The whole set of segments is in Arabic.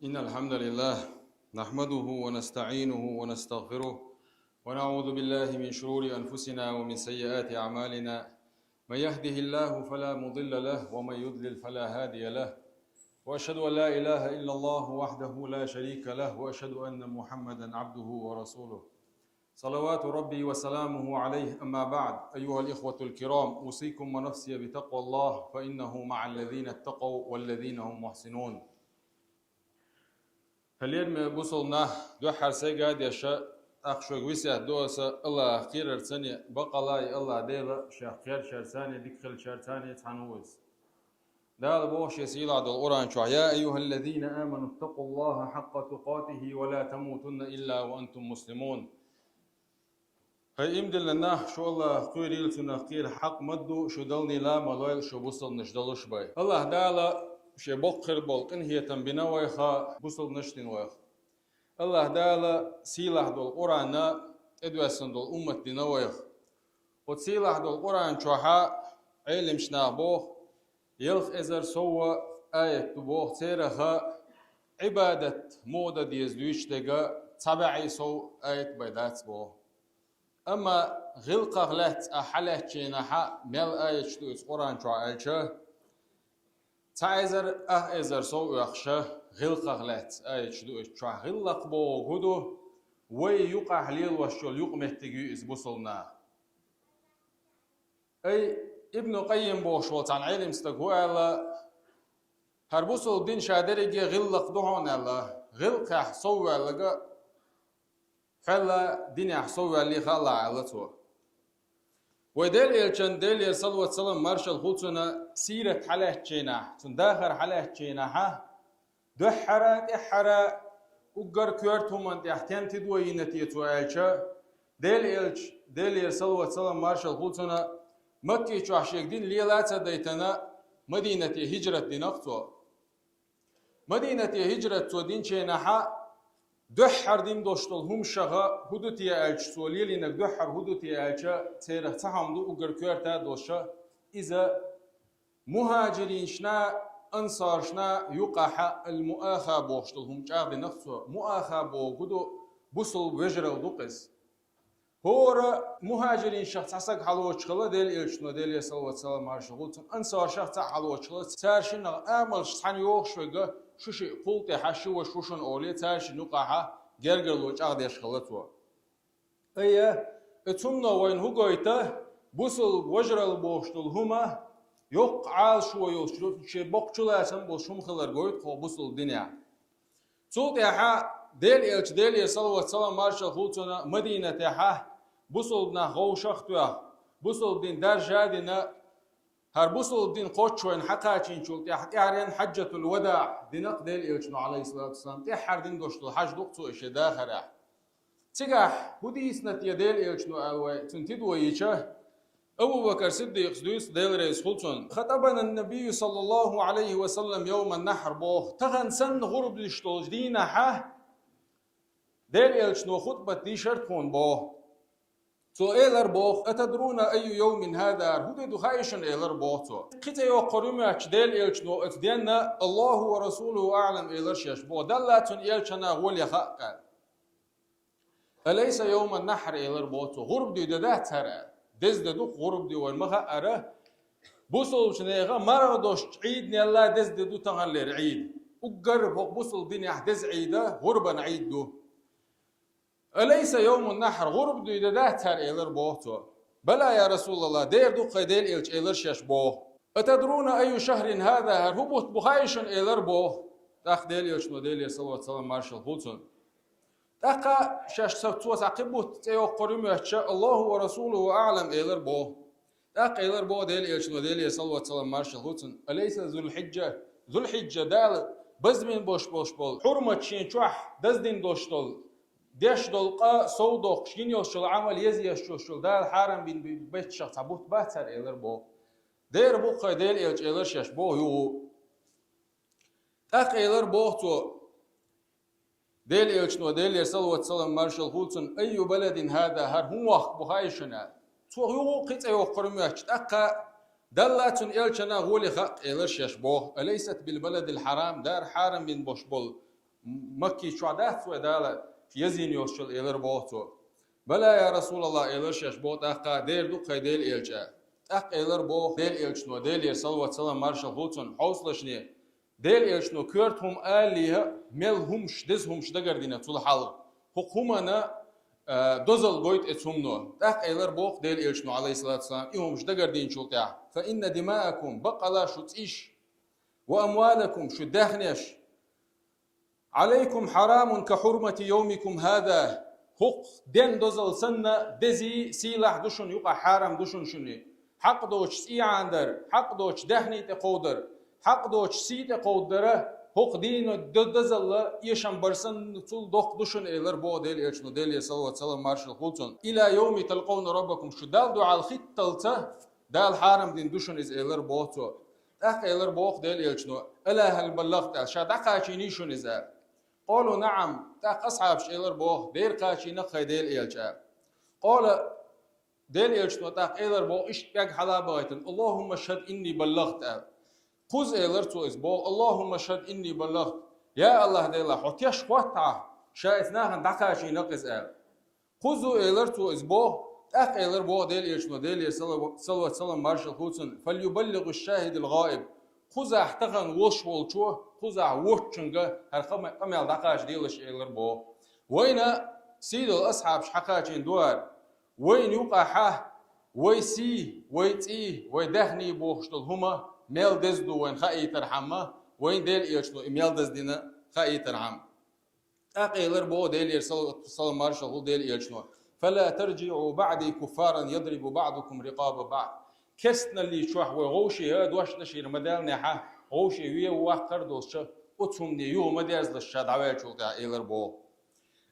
إن الحمد لله نحمده ونستعينه ونستغفره ونعوذ بالله من شرور أنفسنا ومن سيئات أعمالنا. من يهده الله فلا مضل له ومن يضلل فلا هادي له، وأشهد أن لا إله إلا الله وحده لا شريك له، وأشهد أن محمدا عبده ورسوله صلوات ربي وسلامه عليه. أما بعد، أيها الإخوة الكرام، أوصيكم ونفسي بتقوى الله، فإنه مع الذين اتقوا والذين هم محسنون. فاليرمي بوصلنا دو حرسي قاعد يشاء أخشوك ويسع دوسا الله خير ارساني بقلاي الله ديلا شيخ خير شرساني ديكخل شرساني تحنوز دال بوش يسيل عدل القرآن شو يا أيها الذين آمنوا اتقوا الله حق تقاته ولا تموتن إلا وأنتم مسلمون. فإمدل لنا شو الله قيريل سنخير حق مدو شو دلني لا ملويل شو بوصل نشدلوش باي الله دالا شي بقر بولقن هي تنبنا ويخا بوصل نشتين ويخ الله دالا سيلاح دول القرآن ادوسن دول أمة دينا ويخ وتسيلاح دول القرآن شوحا علم شنابوخ يلخ إزر سوى آية تبوخ تيرها عبادة مودة ديزدويش تيغا تبعي سو آية بيدات بوخ. أما غلقة غلت أحلت شيناها ميل آية شتويس قرآن شو عالشه تعزر إزر سو يخشه غلقة غلت آية شتويس شو غلق بو غدو ويقع حليل وشول يقمهتجي إزبوصلنا أي ابن قيم بوشوت عن علم استقوى على هربوصل الدين شادرجي غلق دهون على غلق سوى لقى فلا دين يحصوى اللي خلع على تو ودل يلشن دل يصل وسلم مارشال خوتنا سيرة حلاه تشينا تنداخر حلاه تشينا ها دحرة وقر كورتهم أنت يحتين تدوي نتيجة عيشة دل يصل وسلم مارشال خوتنا مكي شوحشيك دين ليلات ديتنا مدينة هجرة دينقطو مدينة هجرة تو دين تشينا دحر دين دوشتل هم شغا هدوتي ألش سوليلي نك دحر هدوتي ألشا تيره تحمدو وقر كورتا دوشا إذا مهاجرين شنا أنصار شنا يقع المؤاخى بوشتل هم جاغ نفسه مؤاخى بو هدو بوصل وجرة ودقس هورا مهاجرين شخص عساق حلوة شغلة ديل إلشنو ديل يسالة سلام عرشغوتن أنصار شخص حلوة شغلة تارشين آمل شحن يوخشوغا شوشي قلت حشو وشوشن أولي تارشين نقاها جرجر لوش أغدي شغلتوا أيه اتمنى وين هو قايته بوصل وجرة البوشتل هما يقعال شو يوشلو شي بقشلا سن بوشم خلر قايت خو بوصل الدنيا صوت يحا ديل إلش ديل يسالة سلام عرشغوتن مدينة يحا بوصلنا هو شختوا بوصل دين دار جادنا هر بوصل دين قوتشوين حقاچين شولت يحرين حجة الوداع دينق ديل إلشنو عليه الصلاة والسلام تحر دين دوشتو حج دقتو إشي داخرة تيجح هديس نتيا ديل إلشنو أوي تنتدو ييشه أبو بكر صديق سدوس ديل رئيس خلصون خطبنا النبي صلى الله عليه وسلم يوم النحر بوه تغن سن غرب لشتوج دينا حه ديل إلشنو خطبة دي شرطون بوه تو إيلر بوخ أتدرون أي يوم هذا هدو خايشن إيلر بوخ قيتا يو قرمي ديل إلشنو اتدينا الله ورسوله أعلم إيلر شيش بو دلاتن إلشنا غولي خاقا أليس يوم النحر إيلر بوخ غرب دي دادات هرا دز دادوك غرب دي والمخا أرى بوصل بشنيغا مرغ دوش عيد نيلا دز دادو تغلر عيد وقرب بوصل دين دز عيدا غربا عيد دو أليس يوم النحر غرب دو دادات هر إيلر بوهتو بلا يا رسول الله دير دو قيديل إلش إيلر شاش بوه أتدرون أي شهر هذا هر هبوت بخايشن إيلر بوه تاق ديل إلش نو ديل صلى الله عليه وسلم مارشال هوتون تاقا شاش سوتوس عقبوت تيو قرمي الله ورسوله أعلم إيلر بوه تاق إيلر بوه ديل إلش نو ديل صلى الله عليه وسلم مارشال هوتون أليس ذو الحجة دال بزمين بوش بول حرمة شين شوح دزدين دوشتول ديش دولقا صودوق شين يوشل عمل يزي يشوشل دال حارم بين بيت شخص عبوت باتر إيلر بو دير بو قيديل إلش إيلر شاش بو يو تاق إيلر بو تو ديل إلش نو ديل يرسل واتسلم مارشال هولتون أي بلد هذا هر هم وقت بخايشنا تو يو قيت أيو قرميش تاقا دلاتن إلشنا غولي خاق إيلر شاش بو أليست بالبلد الحرام دار حارم بين بوشبول مكي شو عدات سو دالا يزين يوشل إلر بوتو بلا يا رسول الله إلر شش بوت أقا دير دو قيديل إلجا أق إلر بو ديل إلجنو ديل يرسل سلام مارشال هوتون حوصلشني ديل إلجنو كورتهم آليها ملهمش دزهمش دقردينا طول حلق حقومنا دوزل بويت اتسمنو أق إلر بوق ديل إلجنو عليه الصلاة والسلام إيهمش دقردين شلتع فإن دماءكم بقلا شتئيش وأموالكم شداخنش عليكم حرام كحرمة يومكم هذا حق دين دوزل سنة دزي سلاح دشن يقع حرام دشن شني حق دوش سي عندر حق دوش دهني تقودر حق دوش سي تقودره حق دين دوزل يشم برسن طول دوق دشن إلر بو ديل إلشنو ديل صلى الله عليه وسلم مارشال خلصن إلى يوم تلقون ربكم شو دال دو على الخط تلته دال حرام دين دشن إز إلر بوتو أخ إلر بوق ديل إلشنو ألا هل بلغت شاد عقاشيني شو نزال قالوا نعم تاق أصحاب شيلر بوه دير قاشي نقخي ديل إيلجا قال ديل إيلجنو تاق إيلر بوه إشتاق حلا بغيتن اللهم اشهد إني بلغت قوز إيلر تو إزبوه اللهم اشهد إني بلغت يا الله ديلا حتيش قطع شايثناهن دقاشي نقز قوزو إيلر تو إزبوه تاق إيلر بوه ديل إيلجنو ديل صلى الله عليه وسلم مارشال خوتسن فليبلغ الشاهد الغائب خوزا احتغن وش والشوه خوزا وشنجا هالقم قمل دقاش ديلش إيلر بو وين سيد الأصحاب شحقاتين دوار وين يوقع حاه ويسي ويتي ويدهني بوخشتل هما ميل دزدو وين خاي ترحمه وين ديل إيلشنو إميل دزدنا خاي ترحم أقيلر بو ديل يرسل مارشال هو ديل إيلشنو فلا ترجعوا بعدي كفارا يضرب بعضكم رقاب بعض كسنا اللي شوح وغوشي هاد واش نشير مدال نحا غوشي ويا وقر دوش أتهم نيو مدارس للشاد عوال شوكا إيلر بو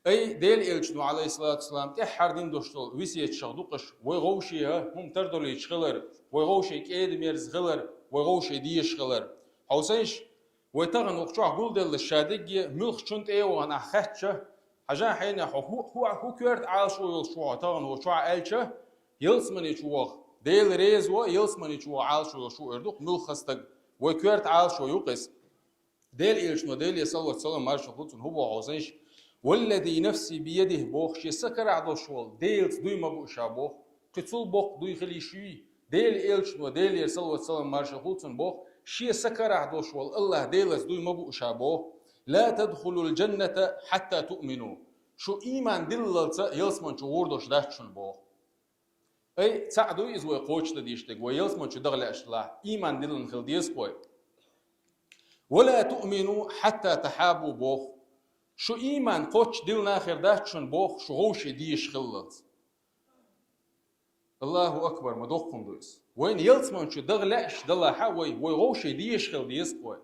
أي ديل إلشنو عليه الصلاة والسلام تحردين دوشتول ويسيت شغدوقش وغوشي هم تردو لي يشغلر وغوشي كيد ميرز غلر وغوشي دي يشغلر حوسيش ويتغن وقشوح قول ديل الشادق ملخ شنت ايه وانا خاتشه حاجة حين هو كورت عالشو يلشوع تغن وشوع ألشه يلسمني شوخ ديل ريز و يلسمني شو عالشو شو اردوق ملخستق وكورت عالشو يقص ديل إلشنو ديل يصلى الله عليه وسلم مارشو خلصن هو عوزيش والذي نفسي بيده بوخ شي سكر عدو شوال ديل دوي ما بوشا بوخ قتل بوخ دوي خلي شوي ديل إلشنو ديل يصلى الله عليه وسلم مارشو خلصن بوخ شي سكر عدو شوال الله ديل دوي ما بوشا بوخ لا تدخلوا الجنة حتى تؤمنوا شو إيمان دللت يلسمن شو وردوش داشتشن بوخ أي تعدو إزوي قوش تديشتك ويلسمن شو دغل أشلا إيمان دلن خلديس قوي ولا تؤمنوا حتى تحابوا بوخ شو إيمان قوش دلنا آخر داشتشن بوخ شو غوش ديش خلت الله أكبر مدوخكم دويس وين يلسمن شو دغل أش دلا حوي ويغوش ديش خلديس قوي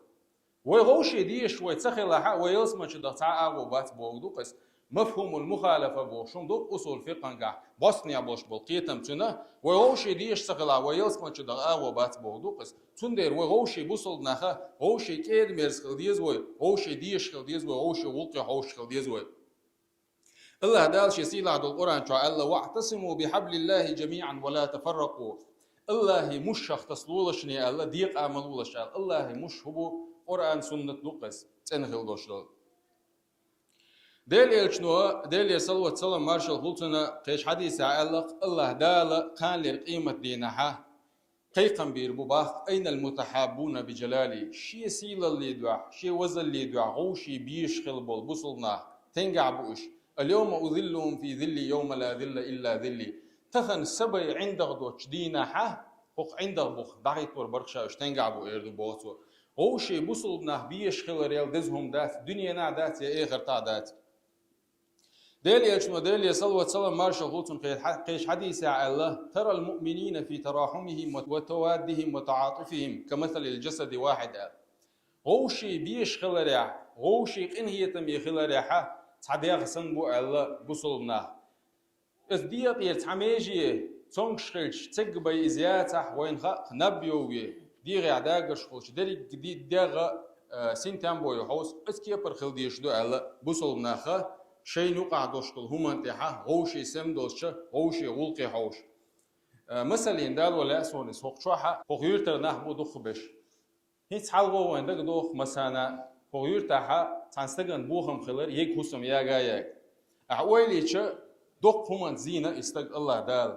ويغوش ديش ويتسخل حق ويلسمن شو دغتع أغو بات بوخ دوقس مفهوم المخالفة بوشون دو أصول فقه بوسنيا بوش بالقيتم تنا وغوشي ديش سقلا ويلسمن شدغ آغو بات بوغدوقس تندير وغوشي بوصل نخا غوشي كيد ميرس خلديز وي غوشي ديش خلديز وي غوشي ولقي حوش خلديز وي الله دال شي سيلا دو القرآن شو الله واعتصموا بحبل الله جميعا ولا تفرقوا الله مش اختصلولشني الله ديق عملولش الله مش هو قرآن سنة نقص تنخل دوشلول ديل إلشنو ديل يصلى الله عليه وسلم مارشال خلصنا قيش حديث علق الله دال كان للقيمة دينها قيقا بيربوباخ أين المتحابون بجلالي شي سيل اللي دعا شي وزل اللي دعا غوشي بيش خلبول بوصلنا تنقع بوش اليوم أذلهم في ذلي يوم لا ذل إلا ذلي تخن سبي عندك دوش دينها فوق عندك بوخ دعيت وربرخشاش تنقع بو إردو بوتو غوشي بوصلنا بيش خل ريال دزهم دات دنيا نا دات يا إيه غرطا دات ديل يشنو ديل يصلى الله عليه وسلم مارشال غوتون قيش حديث على الله ترى المؤمنين في تراحمهم وتوادهم وتعاطفهم كمثل الجسد واحد غوشي بيش خلريع غوشي قنهيتم يخلريعها تعديق سنبو الله بوصلنا ازديق يرتعميجي تونغشخلش تقبي إزياتح وينخق نبيوي ديغي عداقر شخلش ديغي ديغ سنتان بو يحوس اسكي برخل ديشدو الله بوصلنا شيء نقع دوشتل هم انتحا غوشي سم دوشة غوشي غلقي حوش مثلا يندال ولا سونس هوقشوحا هوغيرتر نحبو دوخ بش هيت حلغو ويندق دوخ مثلا خو يرتاح تنستجن بوهم خلر يك حسم يا جايك أحوالي دوق هم زينة استج الله دال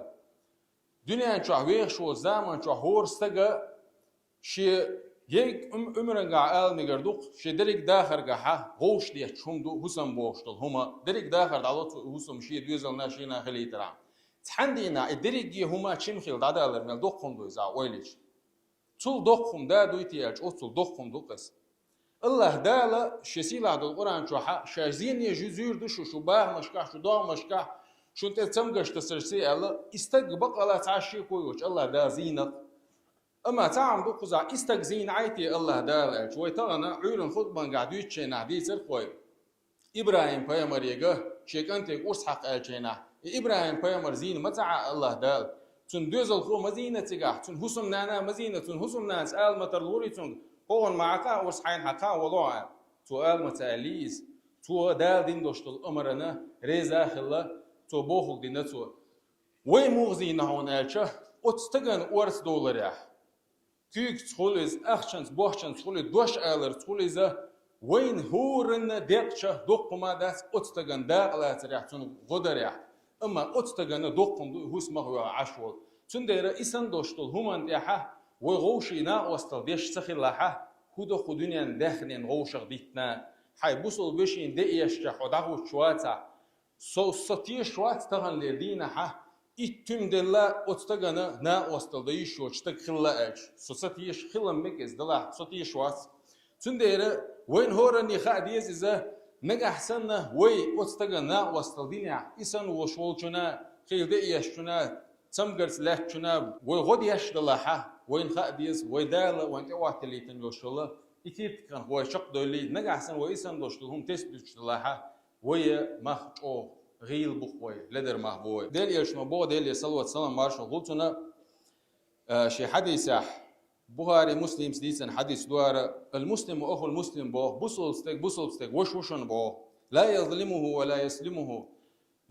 دنيا شو ويخ شو زمان شو هور استجا شي يك عمرن قاعد نقدوق شي دريك داخل قاحة غوش دي شوم دو حسم بوشتل هما دريك داخل دالوت حسم شي دوزل ناشينا خلي ترى تحندينا دريك هما تشم خيل دادالر مال دوقهم دوزا ويلش تول دوقهم دا دويتيالج او تول دوقهم دوقس الله دالا شسيلا دو القرآن شو شازين يجزير دشو شو باه مشكح شو دام مشكح شو انت تسمقش تسرسي الله استقبق الله تعشي كويوش الله دا زينة اما تعم دو قزع استق زين عيتي الله دالا شوي تغنى عيون خطبان قاعدو يتشينا دي سر خوي ابراهيم بيامر يقه شيك انت قرص حق الشينا ابراهيم بيامر زين متع الله دال تون دوزل خو مزينة تقع تون حسم نانا مزينة تون حسم ناس آل مترلوري تون هون معك ورصحين حقا والله سؤال متاليز تو دال دين دوشتل امرنا ريزا خلا تو بوخل دين تو وي مغزينا هون الشه اتستغن ورس دولار كيك تخولز اخشنس بوخشنس تخولي دوش الر تخولز وين هورن دقشه دوقما داس اتستغن داقلا تريحتون غدريح اما اتستغن دوقم هوس مغوا عشول تندير اسن دوشتل همان ديحه وغوشينا وستل ديش سخيلاها هدو خدونيا داخلين غوشغ ديتنا حي بوصل بشين دي يشجح ودعو شواتا سو ستي شوات تغن لدينا ها اتم دلا اتستغنا نا وستل دي شو تشتك خلا اج سو ستيش خلا مكز دلا ستي شوات تندير وين هورني خاديز اذا نجح سنه وي اتستغنا وستل دينا اسن وشولچنا خيل دي يشنا تمغرس لاتشنا وغد يشدلها وين خاديز ويدال وانت واتلي تنوشله اكيد كان هو شق دولي نجحسن ويسن دوشتهم تسبيشلها ويا مخو غيل بخوي لدر محبوي ديل يشنو بو ديل يصلوا سلام مارشال قلتنا شي حديث بخاري مسلم سديسن حديث دوار المسلم واخو المسلم بو بوصل ستك وشوشن بو لا يظلمه ولا يسلمه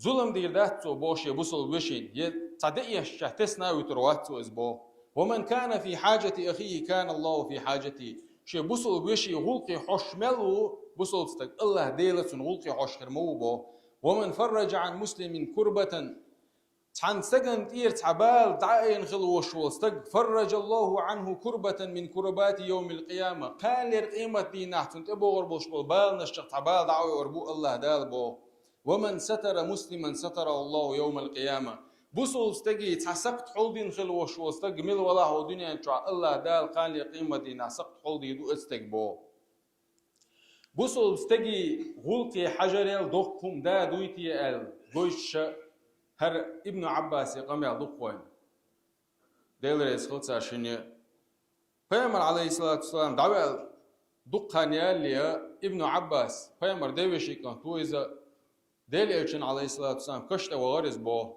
ظلم ديرداتو بوشي بوصل وشين تصدق تسنا وترواتو ازبو ومن كان في حاجة أخيه كان الله في حاجتي شي بوصل بوشي غلقي حشملو بوصل ستك الله ديلة غلقي حشكرمو بو ومن فرج عن مسلم كربة تحن سجن تير تعبال دعين خلو وشول ستك فرج الله عنه كربة من كربات يوم القيامة قال القيمة دي نحتن تبو غربوش بال نشق تعبال دعوي وربو الله دال بو ومن ستر مسلما ستر الله يوم القيامة بوصل استجي تحسقت حولدين خلو وشو استج مل ولا هو دنيا انتوا الله دال قال لي قيمة دي نحسقت حولدي دو استجبو بوصل استجي غلقي حجر دقهم دا دويتي ال دويش هر ابن عباس قام دقوين ديلريس خلص شنو پیامبر عليه الصلاة والسلام دعوة دقانيا اللي ابن عباس پیامبر دويشي كان تو إذا ديل عليه الصلاة والسلام كشت وغرز بو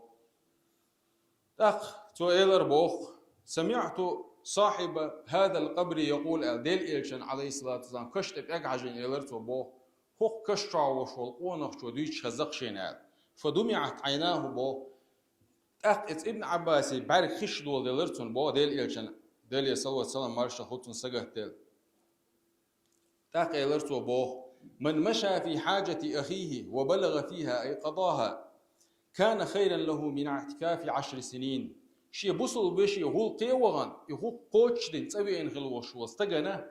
تو إيلر بوخ سمعت صاحب هذا القبر يقول ديل عليه الصلاة والسلام كشت بأقعجن إيلر تو بوخ هو كشتع وشول ونخشو ديش هزقشين فدمعت عيناه بو ابن عباس بارك خش دول ديلرتون بو ديل صلى الله عليه وسلم مارشا خوتون سقه ديل إيلر بو من مشى في حاجة أخيه وبلغ فيها أي قضاها كان خيرا له من اعتكاف 10 سنين شي بوصل بشي غلقي وغن يغو قوتش دين تبين خلوش واستغنا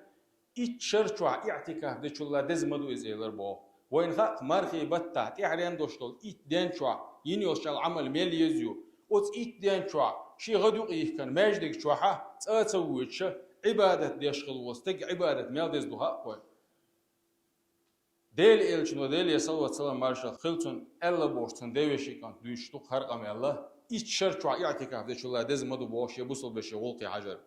اتشرچوا اعتكاف دچ الله دزمدو ازيلر بو وين خاق مارخي بتا تعرين دوشتول ات دنچوا ينيوشال عمل ميل يزيو اوت ات دنچوا شي غدو قيف كان ماجدك چوحا تصوتش عباده ديشغل واستق عباده ميل دزدوها قوي ديل إلشنو ديل يصلى الله عليه وسلم مارشال خلتون ألا بورتون ديوشي كان دوشتوق هرقم الله إتشرچوا اعتكاف ديش الله دزمدو بوش يبوصل بشي غلقي حجر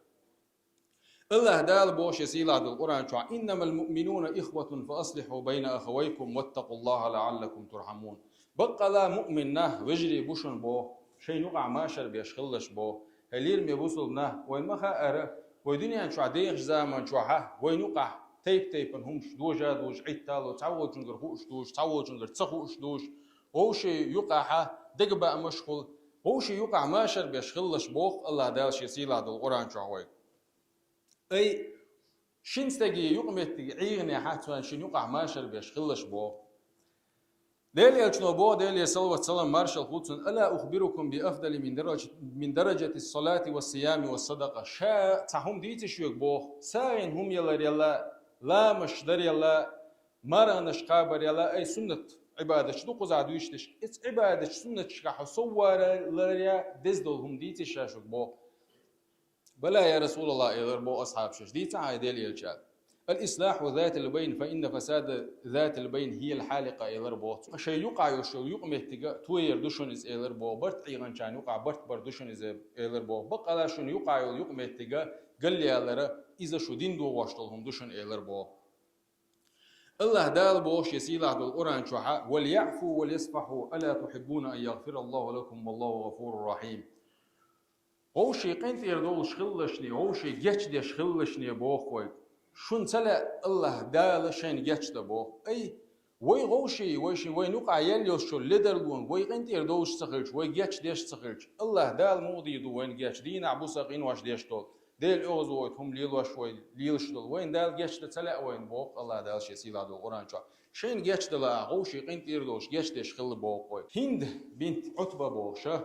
الله دال بوش يسيلا دل القرآن شوا إنما المؤمنون إخوة فأصلحوا بين أخويكم واتقوا الله لعلكم ترحمون بقى لا مؤمننا وجري بوشن بو شي نقع ماشر بيشخلش بو هلير ميبوصلنا وين ما خائر ويدنيا شوا ديخ زامن شوا وين نقع تيب همش دوجا دوج عيتالو تعود جنجر هوش دوج تعود جنجر تسخوش دوج وشي يقع دقبا مشغول وشي يقع ماشر بيشغلش بوخ الله دالش يسيل هذا القرآن شعوي أي شنستجي يقمت عيغني حتى شن يقع ماشر بيش خلش بو ديل يلشنو بو ديل يسال وسلام مارشال خودسن الا اخبركم بافضل من درجه الصلاه والصيام والصدقه شا تهم ديت شيوك بو ساين هم يلا لا مش در يلا مرنش قابر يلا اي سنه عباده شدو قزادو يشتش اس عباده سنه شكح صور لريا دزدل هم ديت شاشوك بو بلا يا رسول الله يضر بو اصحاب شش ديت عاي ديل يلشال الإصلاح ذات البين فإن فساد ذات البين هي الحالقة إلر بوت شيء يقع يشو يقمه تجا توير دوشنز إلر بو برت عيغان كان يقع برت بردوشنز إلر بو بقى شون يقع يقمه تجا قال لي إلر إذا شو دين دو واشتلهم دوشن إلر بو الله دال بوش يسيله بالقرآن شوحة وليعفوا وليصفحوا ألا تحبون أن يغفر الله لكم والله غفور رحيم هو شيء قنت يردول شخلشني هو شيء جتش دي شخلشني بوخوي شون سلا الله دال شين جتش دبو أي وي غوشي وي نقع يليوش شو لدرلون وي قنت يردوش سخرج وي جتش ديش سخرج الله دال موضي دو وين جتش دين عبو ساقين واش ديش دول ديل اوزويت هم ليلوش وي ليلش دول وين دال جتش سلا وين بوق الله دال شي سيلا دول قران شو شين جتش دلا غوشي قنت يردوش جتش ديش خل بوق وي هند بنت عتبة بوشة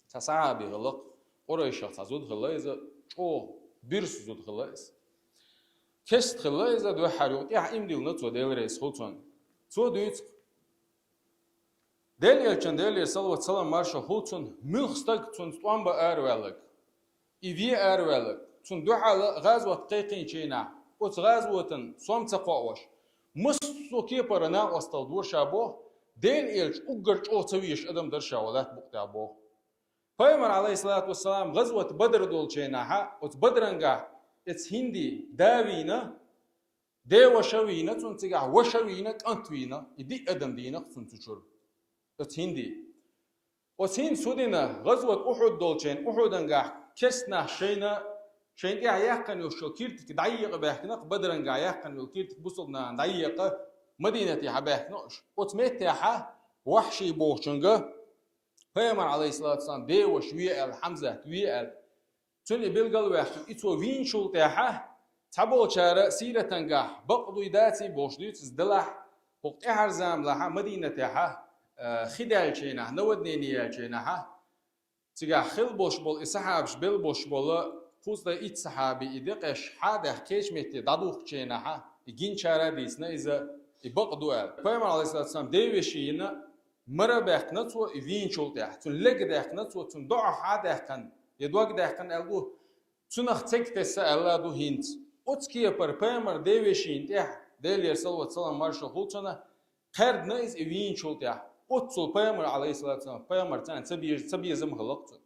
تصعبي غلق قريشة تزود غلايزة او بيرس زود غلايز كست غلايزة دو حريوت يا امديل نتو ديل رئيس خلطون تو دويت ديل يلچن ديل يسال وسلام مارشا خلطون ملخستك تون توان با ارولك ايفي ارولك تون دو حال غازوة قيقين چينا اوت غازوة صوم تقوش مستو كيبرنا وستل دور شابو ديل يلچ اقرچ او تويش ادم در شاولات بقتا بو پیغمبر علیه الصلاة والسلام غزوة بدر دول چيناها اوت بدرنگا اتس هندي داوينا دي وشوينا تنتقع وشوينا كانتوينا يدي ادم دينا تنتشر اتس هندي وسين سودنا غزوة احد دول چين احدنگا كسنا شين ايه يحقن يوشو كيرتك دعيق بيحكنا بدرنگا يحقن يوكيرتك بوصلنا دعيق مدينة حبيحكناش وتميتها وحشي بوشنگا پیغمبر علیه الصلاة والسلام دی و شویل حمزه تویل تونی بالقلب وقت ایتو وین شلتها تبو چاره سیرتنگه بقدوی داتی بوشدوی تزدله وقت هر زام لها مدینه تها خدال چینه نودنی نیال چینه تیگه خل بوش بول اصحابش بل بوش بول خوز دا ایت صحابی ایدقش حاده کیش میتی دادوخ چینه گین چاره دیسنه ایزا بقدوال پیغمبر علیه الصلاة والسلام دی وشینه مرة بيحكناتو يفين شولتها تون لق ديحكناتو تون ضع حادحكن يدوق ديحكن ألو تون اختك تسأل دو هنت أتكي بربامر ديوشين تح ديل يرسل وتسلم مارشال هولتنا قرد نايز يفين شولتها أتصل بامر عليه الصلاة والسلام بامر تان تبي زم غلقت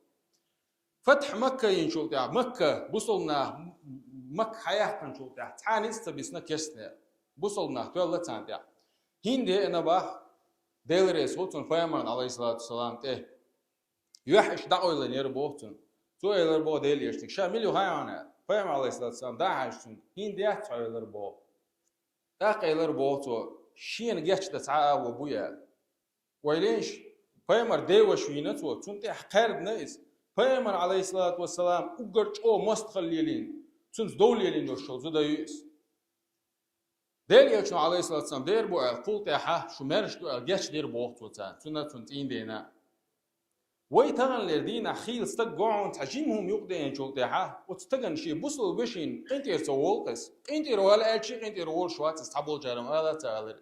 فتح مكة ينشولتها مكة بوصلنا مكة حياحكن شولتها تاني استبسنا كسنا بوصلنا تولى تانتها هندي أنا باه ديل رئيس هوتون پیامبر علیه الصلاة والسلام ته یحش دعوی لنیر بوتون تو ایلر بو ديل يشتك شامل وهايانا پیامبر علیه الصلاة والسلام داعشتون هنديات تعيلر بو داقيلر بوتو شين جاتش تتعاو بويا ويليش پیامبر دیوش وینتو تون ته قرد نيز پیامبر علیه الصلاة والسلام اقرچ او مستخليلين تون دوليلين وشو زدايس دير يلشنو عليه الصلاة والسلام دير بو قلت يا حا شو مرش دو الجيش دير بو وقت وتان تنا تنتين دينا ويتغن لردينا خيل استقعون تحجيمهم يقدين شو تحا وتستغن شي بوصل بشين قنت يرسول قس قنت يروال الشي قنت يروال شوات استحبول جارم هذا تعالر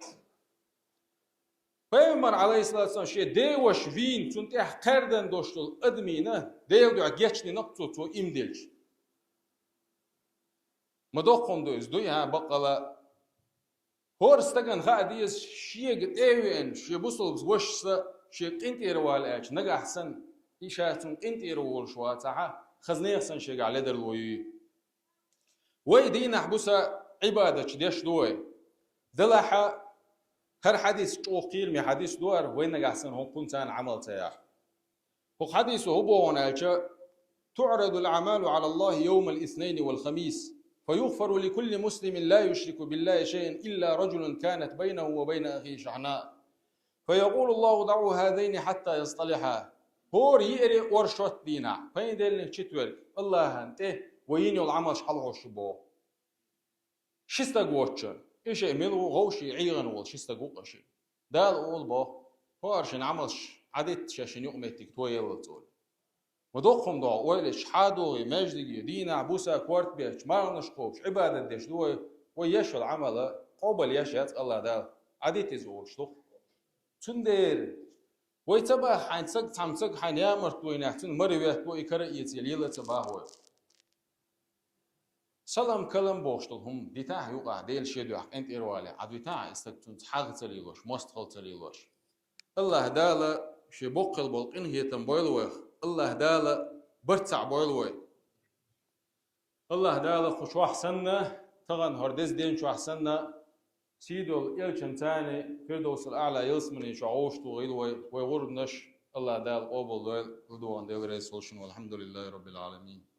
پیغمبر عليه الصلاة والسلام شي دي وش فين تنتح قردن دوشتل ادمينا ديل دو جيش نقطو تو امدلش مدوقون دو ازدو يا بقلا هور استغن خاديس شي قد ايوين شي بوصل وش شي قنت يروال اش نجا احسن ايشاتن قنت يروال شواتها خزني احسن شي على در الوي وي دينا حبوسا عباده ديش دوي دلحه هر حديث توقيل مي حديث دوار وين نجا احسن هو كنتان عملتها هو حديث هو بونالچ تعرض الاعمال على الله يوم الاثنين والخميس فيغفر لكل مسلم لا يشرك بالله شيئا إلا رجل كانت بينه وبين أخيه شحناء فيقول الله دعوا هذين حتى يصطلحا هور يقري ورشوت دينا فين ديل نكتور الله انت وين العمل شحال هو شبو شستقوتشن إيش إميلو غوشي عيغن وول شستقوقشي دال أول با هارشن عملش عدت شاشن يقمتك تويل تول ودوخم دو ويلش حادو مجدي دينا عبوسا كوارت بيش مارنش قوش عبادة ديش دوي ويشو العمل قوبل يشات الله دال عدت زوش دوخ تندير ويتبع حين سق تمسق حين يامر توي نحتن مريوه توي كرئيت يليلة تباهوه سلام كلام بوشتلهم ديتاه يوقع ديل شيدو انت إروالي عدويتاه استكتون حاغ تليلوش مستخل تليلوش الله دالا شي بوقل بولقين هي تنبويلوه الله دالا برتع بويلوه الله دالا خوش واحسننا تغن هردز دين شو احسننا سيدو الالشن تاني فردوس الاعلى يلسمني شعوش تو غيلوه ويغرب نش الله دال قوبل دويل ردوان ديل ريسولشن والحمد لله رب العالمين